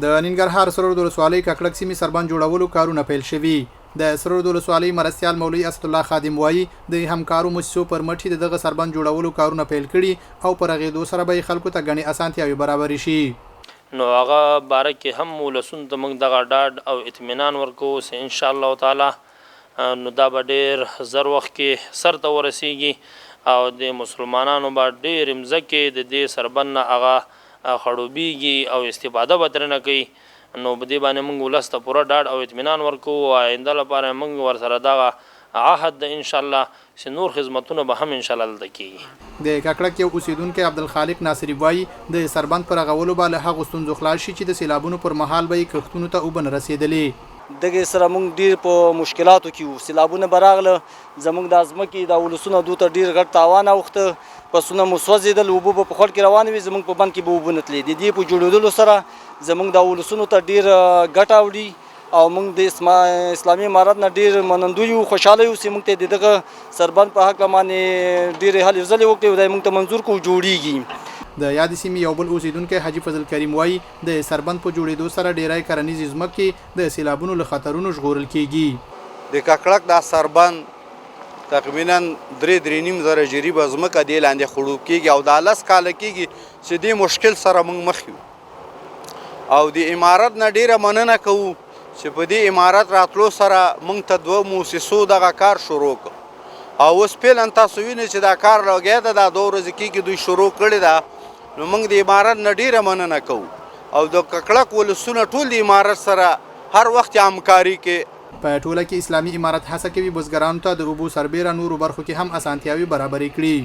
د ننګرهار سرود ولسوالۍ ککړک سیمې سربند جوړولو کارونه پیل شوي. د سرود ولسوالۍ مرستیال مولوي اسد الله خادم وایي د همکارو مؤسسو پر مټ دغه سربند جوړولو کارونه پیل کړي او پر غېدو سره به خلکو ته غني اسانتیاوي برابر شي. نو هغه باره کې هم ولسون ته موږ دغه ډاډ او اطمینان ورکوو چې ان شاء الله تعالی نو دا به ډېر زر وخت کې سر ته ورسیږي او د مسلمانانو به ډېر مځکې د دې سربند نه هغه خړوبېږي او استفاده به ترې نه کوي. نو په دې باندې موږ ولس ته پوره ډاډ او اطمینان ورکوو او آینده لپاره موږ ورسره دغه عهد ده ان شاء الله چې نور خدمتونه به هم ان شاء الله دلته کېږي. د ککړک یو اوسیدونکی عبدالخالق ناصري وایي د سربند پر رغولو به له هغو ستونزو خلاص شي چې د سیلابونو پر مهال به یې کښتونو ته اوبه نه رسېدلې. دغه سره موږ ډیر په مشکلاتو کې وو. سیلابونه براغله زموږ د ازمکې د ولسونو دوته ډیر غټ تاوان اوخته پسونه مو سوځېدل اوبه په خړ کې روان وي زموږ په بند کې به اوبه نتلې د دې په جوړېدلو سره زموږ د ولسونو ته ډیر ګټه وړي او موږ د اسلامي امارت نه ډیر منندوی یو خوشاله یو چې موږ ته دغه سربند په حق باندې ډیر هلې ځلې وکړي او موږ ته منظور کو جوړیږي. د یاد سیمې یو بل اوسیدونکی حاجي فضل کریم وایي د سربند په جوړېدو سره ډیری کرنیزې ځمکې د سیلابونو له خطرونو ژغورل کېږي. د ککړک دا سربند تقریبا 3.5 زره جریبه ځمکه دې لاندې خړوب کېږي او دا 10 کاله کېږي چې دې مشکل سره موږ مخ یو او د امارت نه ډیره مننه کوو چې په دې امارت راتلو سره موږ ته 2 مؤسسو دغه کار شروع کړ او اوس فعلا تاسو وینئ چې دا کار لګیا ده دا 2 ورځې کېږي دوی شروع کړې ده. نو موږ د امارت نه ډیره مننه کوو او د ککړک ولسونه ټول د امارت سره هر وخت همکاري کې. په ټوله کې اسلامي امارت هڅه کوي بزګرانو ته د اوبو سربیره نورو برخو کې هم اسانتیاوي برابرې کړي.